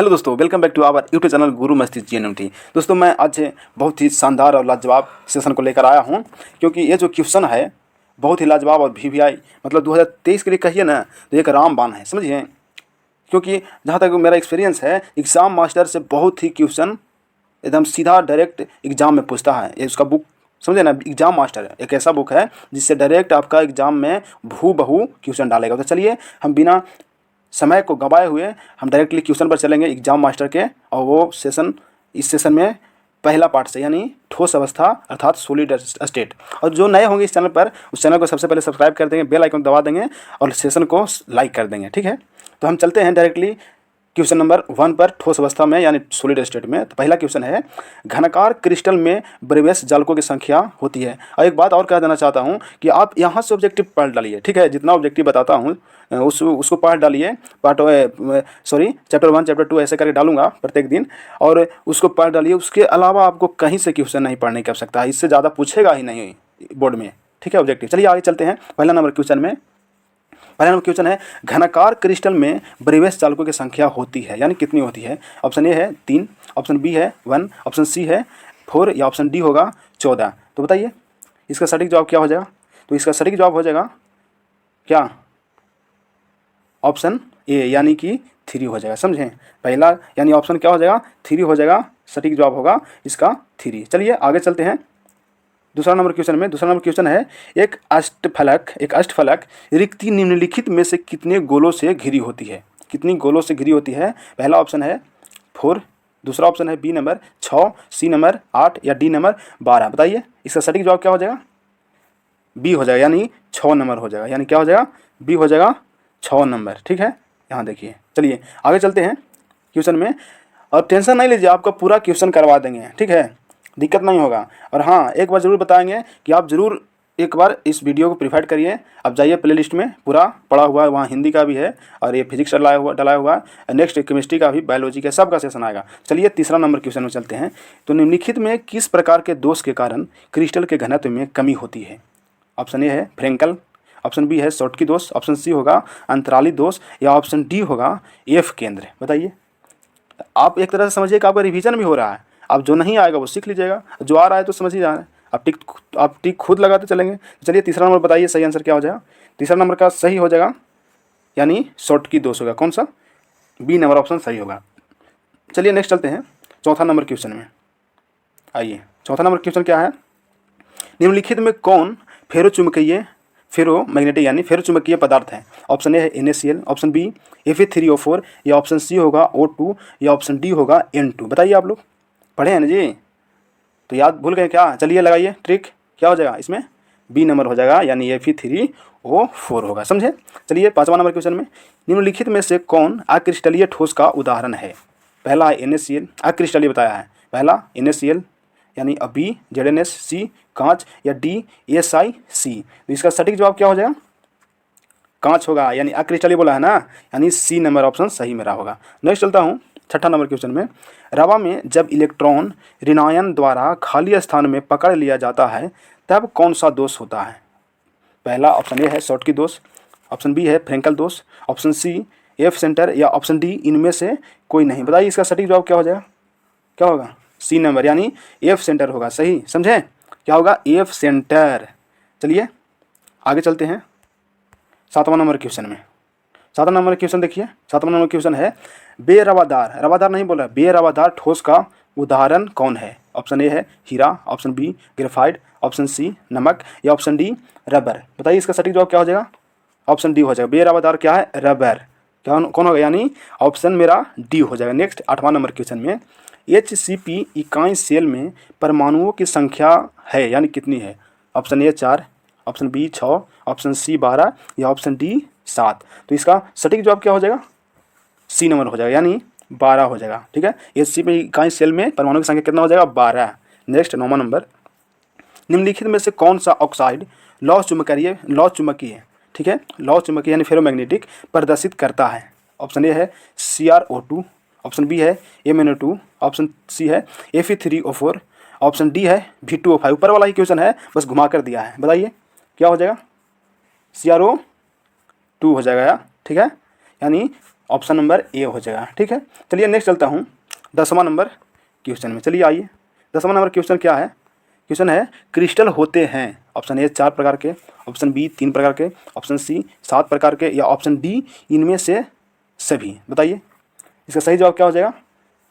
Hello दोस्तों, welcome back to our YouTube channel Guru Mastishk जीएनएमटी। दोस्तों, मैं आज बहुत ही शानदार और लाजवाब सेशन को लेकर आया हूं, क्योंकि ये जो क्वेश्चन है बहुत ही लाजवाब और वीवीआई मतलब 2023 के लिए कहिए ना तो एक रामबाण है, समझिए। क्योंकि जहाँ तक मेरा एक्सपीरियंस है, एग्ज़ाम मास्टर से बहुत ही क्वेश्चन एकदम सीधा डायरेक्ट एग्जाम में पूछता है। ये उसका बुक समझे ना, एग्जाम मास्टर है, एक ऐसा बुक है जिससे डायरेक्ट आपका एग्जाम में हूबहू क्वेश्चन डालेगा। तो चलिए हम बिना समय को गंवाए हुए हम डायरेक्टली क्वेश्चन पर चलेंगे एग्जाम मास्टर के। और वो सेशन इस सेशन में पहला पार्ट से यानी ठोस अवस्था अर्थात सॉलिड स्टेट। और जो नए होंगे इस चैनल पर, उस चैनल को सबसे पहले सब्सक्राइब कर देंगे, बेल आइकन दबा देंगे और सेशन को लाइक कर देंगे, ठीक है। तो हम चलते हैं डायरेक्टली क्वेश्चन नंबर 1 पर, ठोस अवस्था में यानी सॉलिड स्टेट में। तो पहला क्वेश्चन है, घनाकार क्रिस्टल में ब्रेवियस जालकों की संख्या होती है। और एक बात और कह देना चाहता हूँ कि आप यहाँ से ऑब्जेक्टिव पढ़ डालिए, ठीक है। जितना ऑब्जेक्टिव बताता हूँ उसको पढ़ डालिए। चैप्टर 1 चैप्टर 2 ऐसे करके डालूंगा प्रत्येक दिन, और उसको पढ़ डालिए। उसके अलावा आपको कहीं से क्वेश्चन नहीं पढ़ने की आवश्यकता है, इससे ज़्यादा पूछेगा ही नहीं बोर्ड में, ठीक है। ऑब्जेक्टिव चलिए आगे चलते हैं। पहला नंबर क्वेश्चन है, घनाकार क्रिस्टल में ब्रेवियस जालकों की संख्या होती है यानी कितनी होती है। ऑप्शन ए है 3, ऑप्शन बी है 1, ऑप्शन सी है 4 या ऑप्शन डी होगा 14। तो बताइए इसका सटीक जवाब क्या हो जाएगा। तो इसका सटीक जवाब हो जाएगा क्या, ऑप्शन ए यानी कि 3 हो जाएगा, समझें। पहला यानी ऑप्शन क्या हो जाएगा, 3 हो जाएगा, सटीक जवाब होगा इसका 3। चलिए आगे चलते हैं दूसरा नंबर क्वेश्चन है, एक अष्टफलक रिक्ति निम्नलिखित में से कितने गोलों से घिरी होती है। कितनी गोलों से घिरी होती है। पहला ऑप्शन है 4, दूसरा ऑप्शन है बी नंबर 6, सी नंबर 8 या डी नंबर 12। बताइए इसका सटीक जवाब क्या हो जाएगा, बी हो जाएगा यानी 6 नंबर हो जाएगा, यानी क्या हो जाएगा, बी हो जाएगा 6 नंबर, ठीक है। यहाँ देखिए, चलिए आगे चलते हैं क्वेश्चन में। और टेंशन नहीं लीजिए, आपका पूरा क्वेश्चन करवा देंगे, ठीक है, दिक्कत नहीं होगा। और हाँ, एक बार ज़रूर बताएंगे कि आप ज़रूर एक बार इस वीडियो को प्रीफाइड करिए। आप जाइए प्लेलिस्ट में, पूरा पढ़ा हुआ है, वहाँ हिंदी का भी है और ये फिजिक्स डलाया हुआ है, नेक्स्ट केमिस्ट्री का भी, बायोलॉजी का, सबका सेशन आएगा। चलिए तीसरा नंबर क्वेश्चन में चलते हैं। तो निम्नलिखित में किस प्रकार के दोष के कारण क्रिस्टल के घनत्व में कमी होती है। ऑप्शन ए है फ्रेंकल, ऑप्शन बी है शॉर्टकी दोष, ऑप्शन सी होगा अंतराली दोष या ऑप्शन डी होगा एफ केंद्र। बताइए, आप एक तरह से समझिए कि आपका रिवीजन भी हो रहा है। अब जो नहीं आएगा वो सीख लीजिएगा, जो आ रहा है तो समझ ही जा रहा है। आप टिक खुद लगाते चलेंगे। चलिए तीसरा नंबर बताइए सही आंसर क्या हो जाएगा। तीसरा नंबर का सही हो जाएगा यानी शॉर्टकी दोष होगा, कौन सा, बी नंबर ऑप्शन सही होगा। चलिए नेक्स्ट चलते हैं चौथा नंबर क्वेश्चन में। आइए चौथा नंबर क्वेश्चन क्या है, निम्नलिखित में कौन फेरोमैग्नेटिक यानी फेरोचुंबकीय पदार्थ है। ऑप्शन ए है NaCl, ऑप्शन बी Fe3O4 या ऑप्शन सी होगा O2 या ऑप्शन डी होगा N2। बताइए आप लोग पढ़े हैं ना जी, तो याद भूल गए क्या। चलिए लगाइए ट्रिक, क्या हो जाएगा इसमें, बी नंबर हो जाएगा यानी Fe3O4 होगा, समझे। चलिए पांचवा नंबर क्वेश्चन में, निम्नलिखित में से कौन अक्रिस्टलीय ठोस का उदाहरण है। पहला है NaCl, अक्रिस्टलीय बताया है, पहला NaCl यानी बी ZnS, सी कांच या डी SiC। तो इसका सटीक जवाब क्या हो जाएगा, कांच होगा, यानी अक्रिस्टलीय बोला है ना, यानी सी नंबर ऑप्शन सही मेरा होगा। नेक्स्ट चलता हूँ छठा नंबर क्वेश्चन में। रवा में जब इलेक्ट्रॉन ऋणायन द्वारा खाली स्थान में पकड़ लिया जाता है तब कौन सा दोष होता है। पहला ऑप्शन ए है शॉर्टकी दोष, ऑप्शन बी है फ्रेंकल दोष, ऑप्शन सी एफ सेंटर या ऑप्शन डी इनमें से कोई नहीं। बताइए इसका सटीक जवाब क्या हो जाएगा, क्या होगा, सी नंबर यानी एफ सेंटर होगा, सही समझे, क्या होगा, एफ सेंटर। चलिए आगे चलते हैं सातवां नंबर क्वेश्चन में। सातवां नंबर क्वेश्चन देखिए, सातवां नंबर क्वेश्चन है, रवादार नहीं बोल रहा, बेरवादार ठोस का उदाहरण कौन है। ऑप्शन ए है हीरा, option B graphite, option C नमक या ऑप्शन डी रबर। बताइए इसका सटीक जवाब क्या हो जाएगा, ऑप्शन डी हो जाएगा, बेरवादार क्या है, रबर। क्या कौन होगा, यानी ऑप्शन मेरा डी हो जाएगा। नेक्स्ट आठवां नंबर क्वेश्चन में, HCP इकाई सेल में परमाणुओं की संख्या है यानी कितनी है। Option A 4, option B 6, option C 12 या ऑप्शन डी 7। तो इसका सटीक जवाब क्या हो जाएगा, सी नंबर हो जाएगा यानी 12 हो जाएगा, ठीक है। HCP इकाई सेल में परमाणु की संख्या कितना हो जाएगा, 12। नेक्स्ट 9वां नंबर, निम्नलिखित में से कौन सा ऑक्साइड लौ चुंबकीय, ठीक है, लौ चुंबकीय यानी फेरोमैग्नेटिक प्रदर्शित करता है। ऑप्शन ए है CrO2, ऑप्शन बी है MnO2, ऑप्शन सी है Fe3O4, ऑप्शन डी है V2O5। ऊपर वाला ही क्वेश्चन है, बस घुमा कर दिया है। बताइए क्या हो जाएगा, CrO2 हो जाएगा, ठीक है, यानी ऑप्शन नंबर ए हो जाएगा। ठीक है, चलिए नेक्स्ट चलता हूँ 10वां नंबर क्वेश्चन में। चलिए आइए 10वां नंबर क्वेश्चन क्या है, क्वेश्चन है क्रिस्टल होते हैं ऑप्शन ए 4 प्रकार के, ऑप्शन बी 3 प्रकार के, ऑप्शन सी 7 प्रकार के, या ऑप्शन डी इनमें से सभी। बताइए इसका सही जवाब क्या हो जाएगा।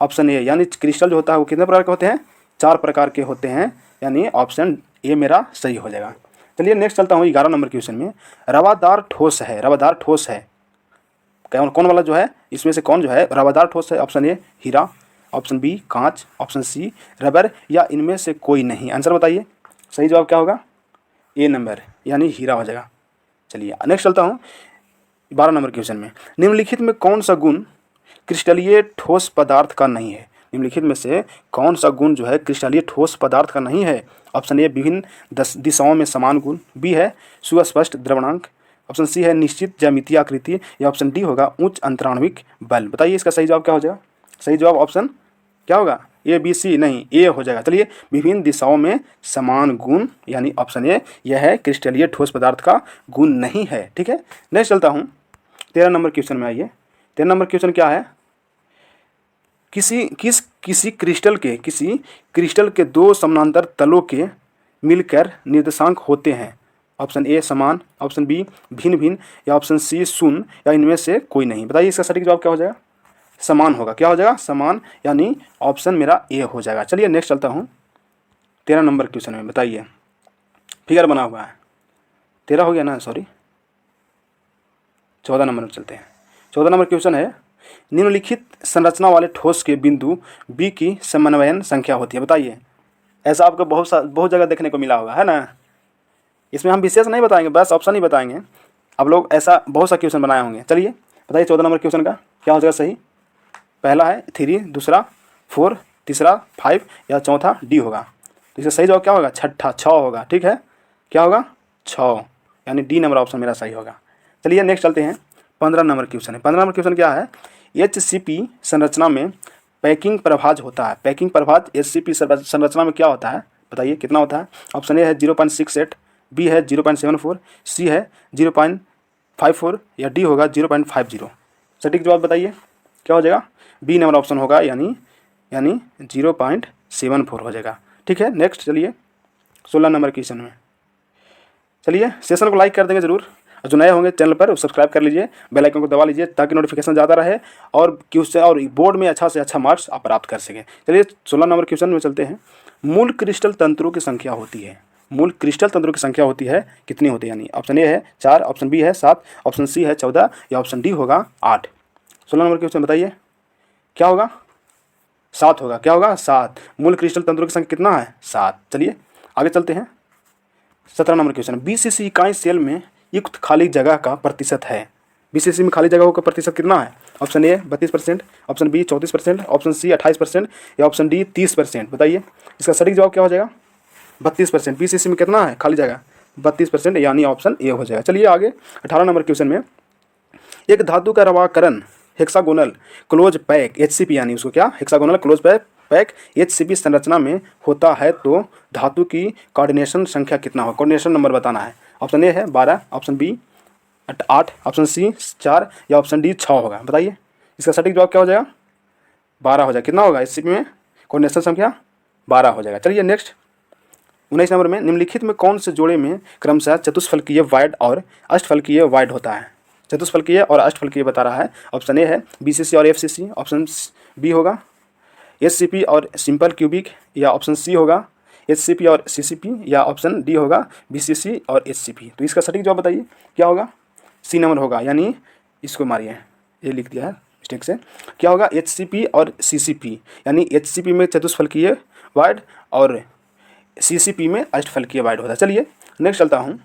ऑप्शन ए यानी क्रिस्टल जो होता है वो कितने प्रकार के होते हैं, 4 प्रकार के होते हैं, यानी ऑप्शन ए मेरा सही हो जाएगा। चलिए नेक्स्ट चलता हूँ 11 नंबर क्वेश्चन में। रवादार ठोस है, रवादार ठोस है कौन वाला जो है, इसमें से कौन जो है रवादार ठोस है। ऑप्शन ए हीरा, ऑप्शन बी कांच, ऑप्शन सी रबर, या इनमें से कोई नहीं। आंसर बताइए सही जवाब क्या होगा, ए नंबर यानी हीरा हो जाएगा। चलिए नेक्स्ट चलता हूँ 12 नंबर क्वेश्चन में। निम्नलिखित में कौन सा गुण क्रिस्टलीय ठोस पदार्थ का नहीं है। निम्नलिखित में से कौन सा गुण जो है क्रिस्टलीय ठोस पदार्थ का नहीं है। ऑप्शन ए विभिन्न दिशाओं में समान गुण, बी है सुस्पष्ट द्रवणांक, ऑप्शन सी है निश्चित ज्यामितीय आकृति, या ऑप्शन डी होगा उच्च अंतराणविक बल। बताइए इसका सही जवाब क्या हो जाएगा। सही जवाब ऑप्शन क्या होगा, ए बी सी नहीं, ए हो जाएगा। चलिए विभिन्न दिशाओं में समान गुण यानी ऑप्शन ए यह है क्रिस्टलीय ठोस पदार्थ का गुण नहीं है। ठीक है, नेक्स्ट चलता हूँ 13 नंबर क्वेश्चन में। आइए 13 नंबर क्वेश्चन क्या है, किसी क्रिस्टल के 2 समानांतर तलों के मिलकर निर्देशांक होते हैं। ऑप्शन ए समान, ऑप्शन बी भिन्न भिन्न, या ऑप्शन सी शून्य, या इनमें से कोई नहीं। बताइए इसका सटीक जवाब क्या हो जाएगा। समान होगा, क्या हो जाएगा समान, यानी ऑप्शन मेरा ए हो जाएगा। चलिए नेक्स्ट चलता हूँ 13 नंबर क्वेश्चन में। बताइए फिगर बना हुआ है 13 हो गया ना, सॉरी 14 नंबर में चलते हैं। 14 नंबर क्वेश्चन है निम्नलिखित संरचना वाले ठोस के बिंदु बी की समन्वयन संख्या होती है। बताइए ऐसा आपको बहुत जगह देखने को मिला होगा, है ना। इसमें हम विशेष नहीं बताएंगे, बस ऑप्शन ही बताएंगे। आप लोग ऐसा बहुत सा क्वेश्चन बनाए होंगे। चलिए बताइए 14 नंबर क्वेश्चन का क्या हो जाएगा सही। पहला है 3, दूसरा 4, तीसरा 5, या चौथा डी होगा। तो इसका सही जवाब क्या होगा, छठा 6 होगा। ठीक है, क्या होगा 6, यानी डी नंबर ऑप्शन मेरा सही होगा। चलिए नेक्स्ट चलते हैं 15 नंबर क्वेश्चन है। 15 नंबर क्वेश्चन क्या है, HCP संरचना में पैकिंग प्रभाज होता है। पैकिंग प्रभाज HCP संरचना में क्या होता है, बताइए कितना होता है। ऑप्शन ए है 0.68, बी है 0.74, सी है 0.54, या डी होगा 0.50। सटीक जवाब बताइए क्या हो जाएगा, बी नंबर ऑप्शन होगा, यानी 0.74 हो जाएगा। ठीक है, नेक्स्ट चलिए 16 नंबर क्वेश्चन में। चलिए सेशन को लाइक कर देंगे जरूर, और जो नए होंगे चैनल पर सब्सक्राइब कर लीजिए, बेल आइकन को दबा लीजिए ताकि नोटिफिकेशन ज़्यादा रहे और क्वेश्चन और बोर्ड में अच्छा से अच्छा मार्क्स आप प्राप्त कर सकें। चलिए 16 नंबर क्वेश्चन में चलते हैं। मूल क्रिस्टल तंत्रों की संख्या होती है, मूल क्रिस्टल तंत्रों की संख्या होती है कितनी होती है, यानी ऑप्शन ए है 4, ऑप्शन बी है 7, ऑप्शन सी है 14, या ऑप्शन डी होगा 8। 16 नंबर क्वेश्चन बताइए क्या होगा, 7 होगा। क्या होगा 7, मूल क्रिस्टल तंत्रों की संख्या कितना है 7। चलिए आगे चलते हैं 17 नंबर क्वेश्चन। BCC इकाई सेल में युक्त खाली जगह का प्रतिशत है। BCC में खाली जगहों का प्रतिशत कितना है। Option A 32%, option B 34%, option C 28%, या ऑप्शन डी 30%। बताइए इसका सटीक जवाब क्या हो जाएगा, 32%। BCC में कितना है खाली जगह 32%, यानी ऑप्शन ए हो जाएगा। चलिए आगे 18 नंबर क्वेश्चन में। एक धातु का रवाकरण हेक्सागोनल क्लोज पैक HCP, यानी उसको क्या हेक्सागोनल क्लोज पैक HCP संरचना में होता है तो धातु की कोऑर्डिनेशन संख्या कितना हो, कोऑर्डिनेशन नंबर बताना है। ऑप्शन ए है 12, ऑप्शन बी 8, ऑप्शन सी 4, या ऑप्शन डी 6 होगा। बताइए इसका सटीक जवाब क्या हो जाएगा, 12 हो जाएगा। कितना होगा HCP में कोऑर्डिनेशन संख्या 12 हो जाएगा। चलिए नेक्स्ट 19 नंबर में। निम्नलिखित में कौन से जोड़े में क्रमशः चतुष्फलकीय वाइड और अष्टफलकीय वाइड होता है। चतुष्फलकीय और अष्टफलकीय बता रहा है। ऑप्शन ए है BCC और FCC, ऑप्शन बी होगा HCP और सिंपल क्यूबिक, या ऑप्शन सी होगा HCP और CCP, या ऑप्शन डी होगा BCC और HCP। तो इसका सटीक जवाब बताइए क्या होगा, सी नंबर होगा, यानी इसको मारिए, ये लिख दिया है मिस्टेक से। क्या होगा HCP और CCP, यानी HCP में चतुष्फलकीय वाइड और CCP में अष्टफलकीय वाइड होता है। चलिए नेक्स्ट चलता हूँ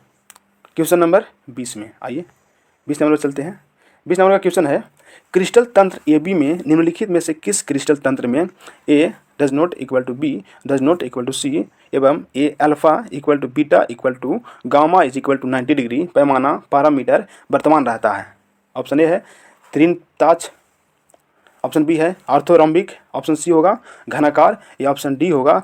क्वेश्चन नंबर 20 में। आइए 20 नंबर चलते हैं। 20 नंबर का क्वेश्चन है क्रिस्टल तंत्र AB में निम्नलिखित में से किस क्रिस्टल तंत्र में A does not equal to B does not equal to C एवं A alpha equal to beta equal to gamma is equal to 90 degree पैमाना पैरामीटर वर्तमान रहता है। ऑप्शन ए है त्रिनताच, ऑप्शन बी है आर्थोरॉम्बिक, ऑप्शन सी होगा घनाकार, या ऑप्शन डी होगा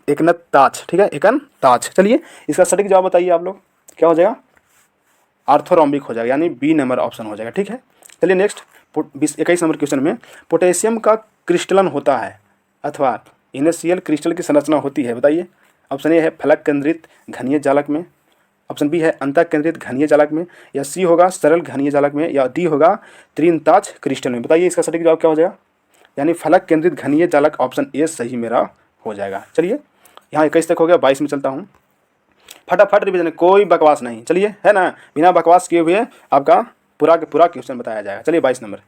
एकनताच। ठीक है, एकनताच। चलिए इसका सटीक जवाब बताइए आप लोग क्या हो जाएगा, आर्थोरोम्बिक हो जाएगा, यानी बी नंबर ऑप्शन हो जाएगा। ठीक है, चलिए नेक्स्ट 21 नंबर क्वेश्चन में पोटेशियम का क्रिस्टलन होता है अथवा NaCl क्रिस्टल की संरचना होती है, बताइए। ऑप्शन ए है फलक केंद्रित घनीय जालक में, ऑप्शन बी है अंतः केंद्रित घनीय जालक में, या सी होगा सरल घनीय जालक में, या डी होगा त्रिनताज क्रिस्टल में। बताइए इसका सटीक जवाब क्या हो जाएगा। यानी फलक केंद्रित घनीय जालक ऑप्शन ए सही मेरा हो जाएगा। चलिए यहाँ 21 तक हो गया, 22 में चलता हूँ। फटाफट रिवीजन, कोई बकवास नहीं, चलिए, है ना, बिना बकवास किए हुए आपका पूरा के पूरा क्वेश्चन बताया जाएगा। चलिए 22 नंबर,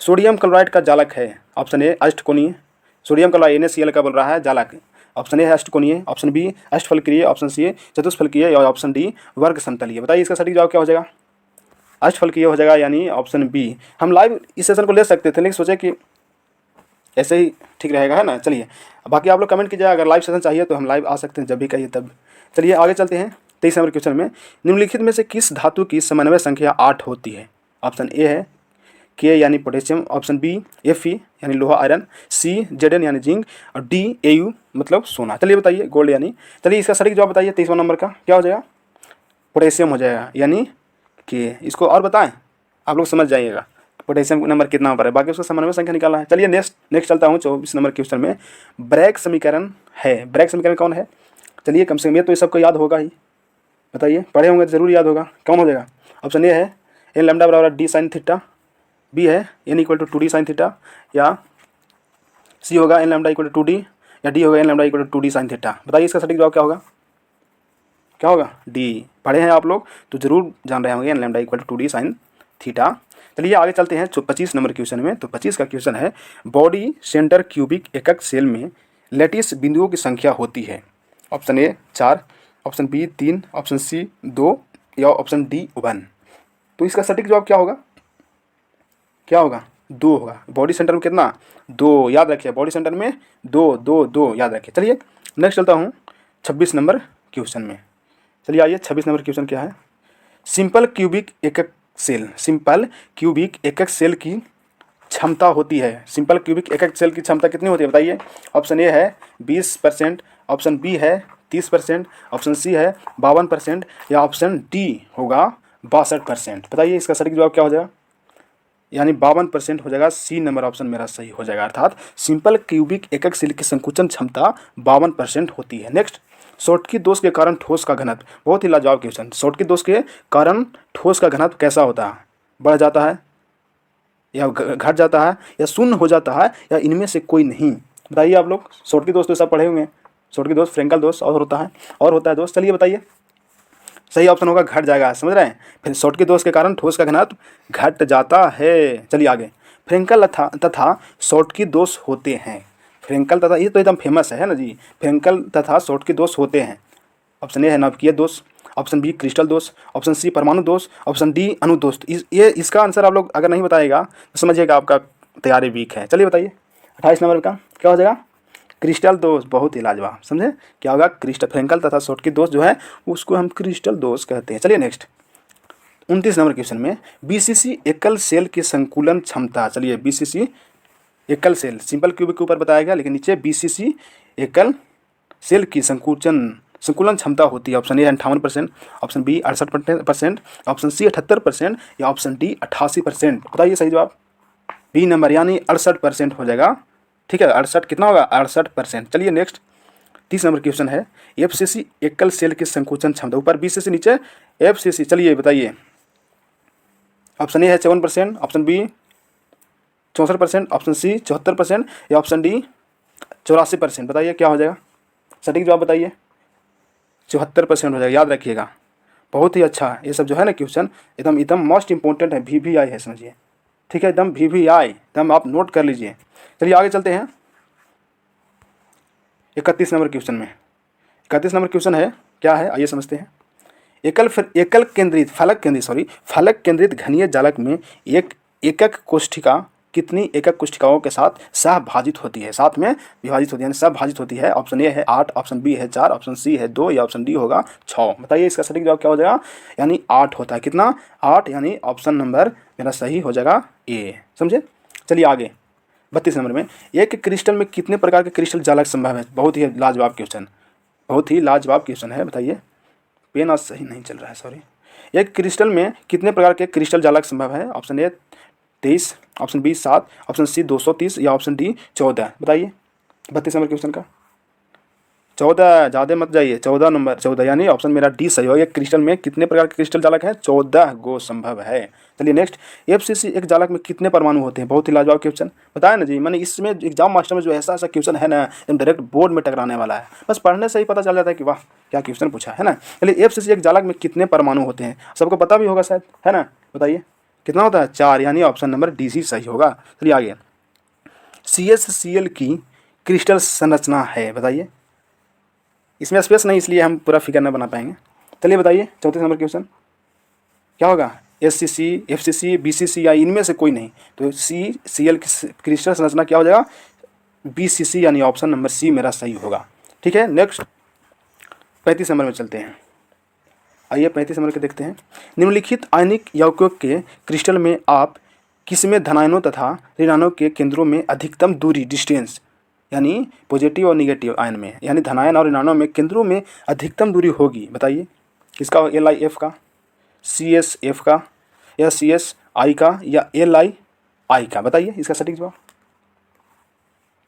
सोडियम क्लोराइड का जालक है, ऑप्शन ए अष्टकोणीय। सोडियम क्लोराइड NaCl का बोल रहा है जालक, ऑप्शन ए है अष्टकोणीय, ऑप्शन बी अष्टफलकीय, ऑप्शन सी चतुष्फलकीय, और ऑप्शन डी वर्ग समतलीय। बताइए इसका सटीक जवाब क्या हो जाएगा। अष्टफलकीय हो जाएगा, यानी ऑप्शन बी। हम लाइव इस सेशन को ले सकते थे, लेकिन सोचे कि ऐसे ही ठीक रहेगा, है ना। चलिए बाकी आप लोग कमेंट कीजिए, अगर लाइव सेशन चाहिए तो हम लाइव आ सकते हैं, जब भी कहिए तब। चलिए आगे चलते हैं 23 नंबर क्वेश्चन में, निम्नलिखित में से किस धातु की समन्वय संख्या 8 होती है। ऑप्शन ए है के यानी पोटेशियम, ऑप्शन बी Fe यानी लोहा आयरन, सी Zn यानी जिंक, और डी Au मतलब सोना। चलिए बताइए गोल्ड यानी, चलिए इसका सटीक जवाब बताइए 23वां नंबर का क्या हो जाएगा। पोटेशियम हो जाएगा, यानी कि इसको और बताएं आप लोग समझ जाइएगा पोटेशियम नंबर कितना नंबर है, बाकी उसका समन्वय संख्या निकालना है। चलिए नेक्स्ट चलता हूँ 24 नंबर क्वेश्चन में, ब्रैग समीकरण है। ब्रैग समीकरण कौन है, चलिए कम से कम ये तो ये सबको याद होगा ही, बताइए पढ़े होंगे तो जरूर याद होगा। कौन हो जाएगा। ऑप्शन ए है एन लैम्डा बराबर डी साइन थीटा, बी है n equal to 2d sine theta, या सी होगा n lambda equal to 2d, या डी होगा n lambda equal to 2d sine theta. बताइए इसका सटीक जवाब क्या होगा। क्या होगा, डी। पढ़े हैं आप लोग तो जरूर जान रहे होंगे n lambda equal to 2d sine theta. चलिए आगे चलते हैं 25 नंबर क्वेश्चन में। तो 25 का क्वेश्चन है, बॉडी सेंटर क्यूबिक एकक सेल में लैटिस बिंदुओं की संख्या होती है। Option A 4, option B 3, option C 2, या ऑप्शन डी 1। तो इसका सटीक जवाब क्या होगा। क्या होगा, 2 होगा। बॉडी सेंटर में कितना, 2, याद रखिए बॉडी सेंटर में 2 2 2 याद रखिए। चलिए नेक्स्ट चलता हूँ 26 नंबर क्वेश्चन में। चलिए आइए 26 नंबर क्वेश्चन क्या है, सिंपल क्यूबिक एकक सेल, सिंपल क्यूबिक एकक सेल की क्षमता होती है। सिंपल क्यूबिक एकक सेल की क्षमता कितनी होती है बताइए। ऑप्शन ए है 20%, ऑप्शन बी है 30%, ऑप्शन सी है 52%, या ऑप्शन डी होगा 62%। बताइए इसका सटीक जवाब क्या हो जाएगा। यानी 52% हो जाएगा, सी नंबर ऑप्शन मेरा सही हो जाएगा। अर्थात सिंपल क्यूबिक एकक सेल की संकुचन क्षमता 52% होती है। नेक्स्ट, शॉर्टकी दोष के कारण ठोस का घनत्व, बहुत ही लाजवाब क्वेश्चन। शॉर्टकी दोष के कारण ठोस का घनत्व कैसा होता है, बढ़ जाता है या घट जाता है या शून्य हो जाता है, या इनमें से कोई नहीं। बताइए आप लोग, शॉर्टकी दोष तो सब पढ़े हुए हैं। शॉर्टकी दोष, फ्रेंकल दोष और होता है, और होता है दोष। चलिए बताइए सही ऑप्शन होगा घट जाएगा, समझ रहे हैं। फिर शॉर्टकी दोष के कारण ठोस का घनत्व घट जाता है। चलिए आगे, फ्रेंकल तथा शॉर्टकी दोष होते हैं। फ्रेंकल तथा, ये तो एकदम फेमस है ना जी, फ्रेंकल तथा शॉर्टकी दोष होते हैं। ऑप्शन ए है नाभिकीय दोष, ऑप्शन बी क्रिस्टल दोष, ऑप्शन सी परमाणु दोष, ऑप्शन डी अनुदोष। इसका आंसर आप लोग अगर नहीं बताएगा तो समझिएगा आपका तैयारी वीक है। चलिए बताइए 28 नंबर का क्या हो जाएगा, क्रिस्टल दोष। बहुत ही लाजवाब, समझे क्या होगा, क्रिस्टल। फ्रेंकल तथा शॉर्टकी दोष जो है उसको हम क्रिस्टल दोष कहते हैं। चलिए नेक्स्ट 29 नंबर क्वेश्चन में, BCC एकल सेल की संकुलन क्षमता। चलिए BCC एकल सेल, सिंपल क्यूबिक के ऊपर बताया गया, लेकिन नीचे BCC एकल सेल की संकुलन क्षमता होती है। Option A 58%, option B 68%, option C 78%, या ऑप्शन डी 88%। बताइए सही जवाब। बी नंबर यानी 68% हो जाएगा। ठीक है, 68 कितना होगा, 68%। चलिए नेक्स्ट 30 नंबर क्वेश्चन है, FCC एकल सेल की संकुचन क्षमता, ऊपर BCC नीचे FCC। चलिए बताइए, ऑप्शन ए है 54%, ऑप्शन बी 64%, ऑप्शन सी 74%, या ऑप्शन डी 84%। बताइए क्या हो जाएगा, सटीक जवाब बताइए। 74% हो जाएगा, याद रखिएगा। बहुत ही अच्छा, ये सब जो है ना क्वेश्चन एकदम मोस्ट इंपॉर्टेंट है, VVI है, समझिए। ठीक है, एकदम VVI, एकदम आप नोट कर लीजिए। चलिए आगे चलते हैं 31 नंबर क्वेश्चन में। 31 नंबर क्वेश्चन है क्या है, आइए समझते हैं। फलक केंद्रित घनीय जालक में एक एकक कोष्ठिका कितनी एकक कोष्ठिकाओं के साथ सहभाजित होती है, साथ में विभाजित होती है, यानी सहभाजित होती है। ऑप्शन ए है 8, ऑप्शन बी है 4, ऑप्शन सी है 2, या ऑप्शन डी होगा 6। बताइए इसका सटीक जवाब क्या हो जाएगा। यानी 8 होता है, कितना, 8, यानी ऑप्शन नंबर मेरा सही हो जाएगा ए, समझे। चलिए आगे 32 नंबर में, एक क्रिस्टल में कितने प्रकार के क्रिस्टल जालक संभव है। बहुत ही लाजवाब क्वेश्चन, बहुत ही लाजवाब क्वेश्चन है। बताइए, पेन आज सही नहीं चल रहा है, सॉरी। एक क्रिस्टल में कितने प्रकार के क्रिस्टल जालक संभव है? Option A 23, option B 7, option C 230 या ऑप्शन डी 14। बताइए 32 नंबर क्वेश्चन का 14, ज़्यादा मत जाइए, 14 नंबर 14, यानी ऑप्शन मेरा डी सही होगा। एक क्रिस्टल में कितने प्रकार के क्रिस्टल जालक हैं? 14 गो संभव है। चलिए नेक्स्ट, एफसीसी एक जालक में कितने परमाणु होते हैं? बहुत ही लाजवाब क्वेश्चन बताया ना जी, मैंने इसमें एग्जाम मास्टर में जो ऐसा क्वेश्चन है ना, एकदम डायरेक्ट बोर्ड में टकराने वाला है। बस पढ़ने से ही पता चल जाता है कि वाह क्या क्वेश्चन पूछा है ना। चलिए एफसीसी एक जालक में कितने परमाणु होते हैं? सबको पता भी होगा शायद, है ना? बताइए कितना होता है? 4, यानी ऑप्शन नंबर डी सी सही होगा। चलिए आगे, CaCl की क्रिस्टल संरचना है, बताइए। इसमें स्पेस नहीं, इसलिए हम पूरा फिगर नहीं बना पाएंगे। चलिए बताइए 34 नंबर क्वेश्चन क्या होगा? SCC, FCC, BCC या इनमें से कोई नहीं, तो CCl की क्रिस्टल संरचना क्या हो जाएगा? BCC, यानी ऑप्शन नंबर सी मेरा सही होगा। ठीक है, नेक्स्ट 35 नंबर में चलते हैं। आइए 35 नंबर के देखते हैं। निम्नलिखित आयनिक यौगिकों के क्रिस्टल में आप किसमें धनायनों तथा ऋणायनों के केंद्रों में अधिकतम दूरी डिस्टेंस, यानी पॉजिटिव और निगेटिव आयन में, यानी धनायन और ऋणायनों में केंद्रों में अधिकतम दूरी होगी? बताइए किसका? LiF का, CsF का, या CsI का, या LiI का? बताइए इसका सटीक जवाब।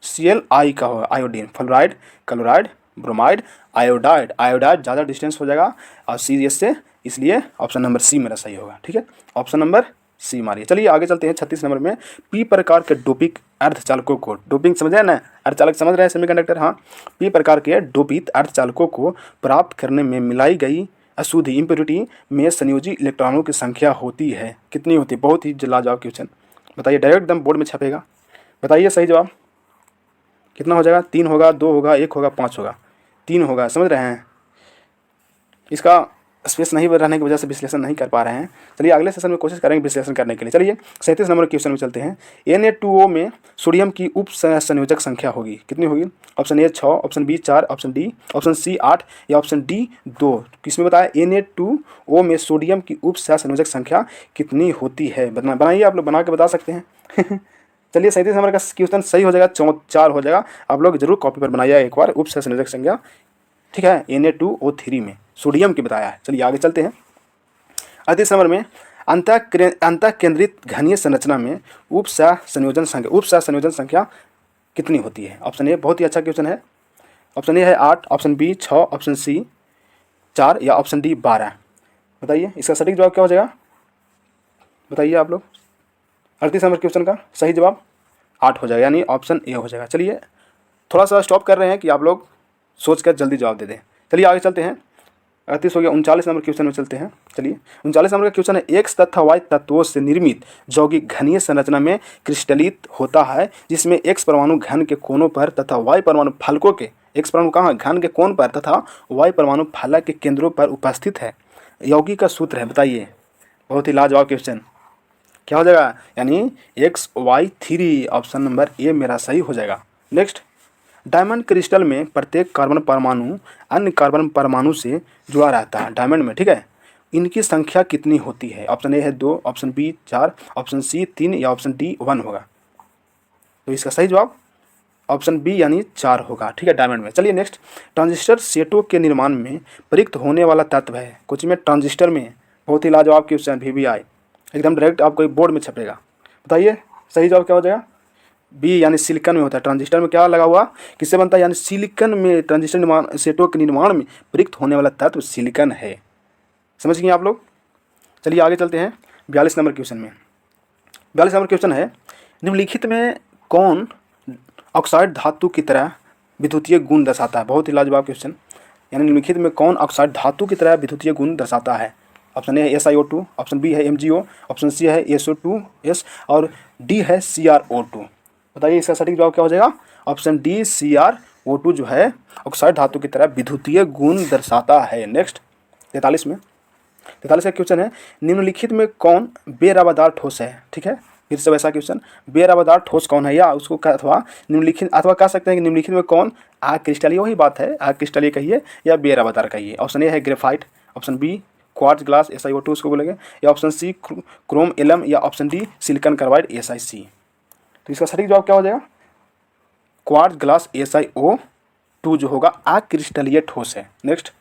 Cli का होगा, iodine, fluoride, chloride, bromide, iodide. Iodide ज़्यादा डिस्टेंस हो जाएगा और CS से, इसलिए ऑप्शन नंबर सी मेरा सही होगा। ठीक है, ऑप्शन नंबर सी मारिए। चलिए आगे चलते हैं 36 नंबर में। पी प्रकार के डोपिक अर्धचालकों को, डोपिंग समझ रहे हैं ना, अर्धचालक समझ रहे हैं, सेमीकंडक्टर, हाँ। पी प्रकार के डोपित अर्धचालकों को प्राप्त करने में मिलाई गई अशुद्ध इम्प्योरिटी में संयोजी इलेक्ट्रॉनों की संख्या होती है, कितनी होती है? बहुत ही लाजवाब क्वेश्चन, बताइए, डायरेक्ट एकदम बोर्ड में छपेगा। बताइए सही जवाब कितना हो जाएगा? 3 होगा, 2 होगा, 1 होगा, 5 होगा? 3 होगा, समझ रहे हैं? इसका स्पेस नहीं रहने की वजह से विश्लेषण नहीं कर पा रहे हैं। चलिए अगले सेशन में कोशिश करेंगे विश्लेषण करने के लिए। चलिए 37 नंबर क्वेश्चन में चलते हैं। Na2O में सोडियम की उप संयोजक संख्या होगी, कितनी होगी? Option A 6, option B 4, option D, option C 8 या ऑप्शन डी 2? किसमें बताया? Na2O में सोडियम की उप संयोजक संख्या कितनी होती है? बनाइए, आप लोग बना के बता सकते हैं। चलिए 37 नंबर का क्वेश्चन सही हो जाएगा, 4 हो जाएगा। आप लोग जरूर कॉपी पर बनाइए एक बार, उप संयोजक संख्या, ठीक है, Na2O3 में सोडियम की बताया है। चलिए आगे चलते हैं। 38 नंबर में अंतः केंद्रित घनीय संरचना में उप संयोजन संख्या कितनी होती है? ऑप्शन ए बहुत ही अच्छा क्वेश्चन है। ऑप्शन ए है 8, ऑप्शन बी 6, ऑप्शन सी 4 या ऑप्शन डी 12? बताइए इसका सटीक जवाब क्या हो जाएगा? बताइए आप लोग। 38 नंबर क्वेश्चन का सही जवाब 8 हो जाएगा, यानी ऑप्शन ए हो जाएगा। चलिए थोड़ा सा स्टॉप कर रहे हैं कि आप लोग सोच कर जल्दी जवाब दे दें। चलिए आगे चलते हैं। 38 हो गया, 39 नंबर क्वेश्चन में चलते हैं। चलिए 39 नंबर का क्वेश्चन है, एक्स तथा वाई तत्वों से निर्मित यौगिक घनीय संरचना में क्रिस्टलित होता है, जिसमें एक्स परमाणु घन के कोनों पर तथा वाई परमाणु फलकों के, एक्स परमाणु कहाँ? घन के कोण पर तथा वाई परमाणु फलक के केंद्रों पर उपस्थित है। यौगिक का सूत्र है, बताइए। बहुत ही लाजवाब क्वेश्चन, क्या हो जाएगा? यानी XY3, ऑप्शन नंबर ए मेरा सही हो जाएगा। नेक्स्ट, डायमंड क्रिस्टल में प्रत्येक कार्बन परमाणु अन्य कार्बन परमाणु से जुड़ा रहता है, डायमंड में, ठीक है। इनकी संख्या कितनी होती है? ऑप्शन ए है 2, ऑप्शन बी 4, ऑप्शन सी 3 या ऑप्शन डी 1 होगा? तो इसका सही जवाब ऑप्शन बी यानी 4 होगा, ठीक है, डायमंड में। चलिए नेक्स्ट, ट्रांजिस्टर सेटों के निर्माण में प्रयुक्त होने वाला तत्व है, कुछ में ट्रांजिस्टर में। बहुत ही लाजवाब क्वेश्चन, VBI एकदम डायरेक्ट आपको बोर्ड में छपेगा। बताइए सही जवाब क्या हो जाएगा? बी यानी सिलिकॉन में होता है। ट्रांजिस्टर में क्या लगा हुआ, किससे बनता है? यानी सिलिकॉन में, ट्रांजिस्टर निर्माण सेटों के निर्माण में प्रयुक्त होने वाला तत्व सिलिकॉन है। समझ गए आप लोग? चलिए आगे चलते हैं 42 नंबर क्वेश्चन में। 42 नंबर क्वेश्चन है, निम्नलिखित में कौन ऑक्साइड धातु की तरह विद्युतीय गुण दर्शाता है? बहुत ही लाजवाब क्वेश्चन, यानी निम्नलिखित में कौन ऑक्साइड धातु की तरह विद्युतीय गुण दर्शाता है? ऑप्शन ए है SiO2, ऑप्शन बी है MgO, ऑप्शन सी है SO2S और डी है CrO2। बताइए इसका सटीक जवाब क्या हो जाएगा? ऑप्शन डी CrO2 जो है ऑक्साइड धातु की तरह विद्युतीय गुण दर्शाता है। नेक्स्ट 43 में, 43 का क्वेश्चन है, निम्नलिखित में कौन बेरवादार ठोस है? ठीक है, फिर से वैसा क्वेश्चन, बेरवादार ठोस कौन है, या उसको अथवा निम्नलिखित, अथवा कह सकते हैं कि निम्नलिखित में कौन आग क्रिस्टलीय, वही बात है, आग क्रिस्टलीय कहिए या बेरवादार कहिए। ऑप्शन ए है graphite, option B quartz glass SiO2 उसको बोलेंगे, या ऑप्शन सी क्रोम एलम, या option D silicon carbide SiC। तो इसका सटीक जवाब क्या हो जाएगा? क्वार्ट्ज ग्लास SiO2 जो होगा आग क्रिस्टलीय ठोस है। नेक्स्ट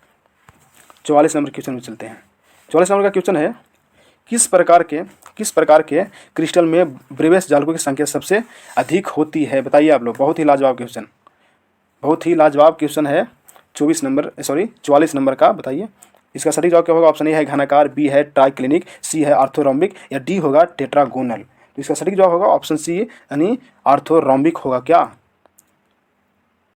44 नंबर क्वेश्चन में चलते हैं। 44 नंबर का क्वेश्चन है, किस प्रकार के क्रिस्टल में ब्रेवियस जालकों की संख्या सबसे अधिक होती है? बताइए आप लोग। बहुत ही लाजवाब क्वेश्चन है। 44 नंबर का बताइए। इसका सटीक जवाब क्या होगा? ऑप्शन ए है घनाकार, बी है ट्राइक्लिनिक, सी है आर्थोरोम्बिक या डी होगा टेट्रागोनल। तो इसका सटीक जवाब होगा ऑप्शन सी यानी आर्थोरोम्बिक होगा क्या?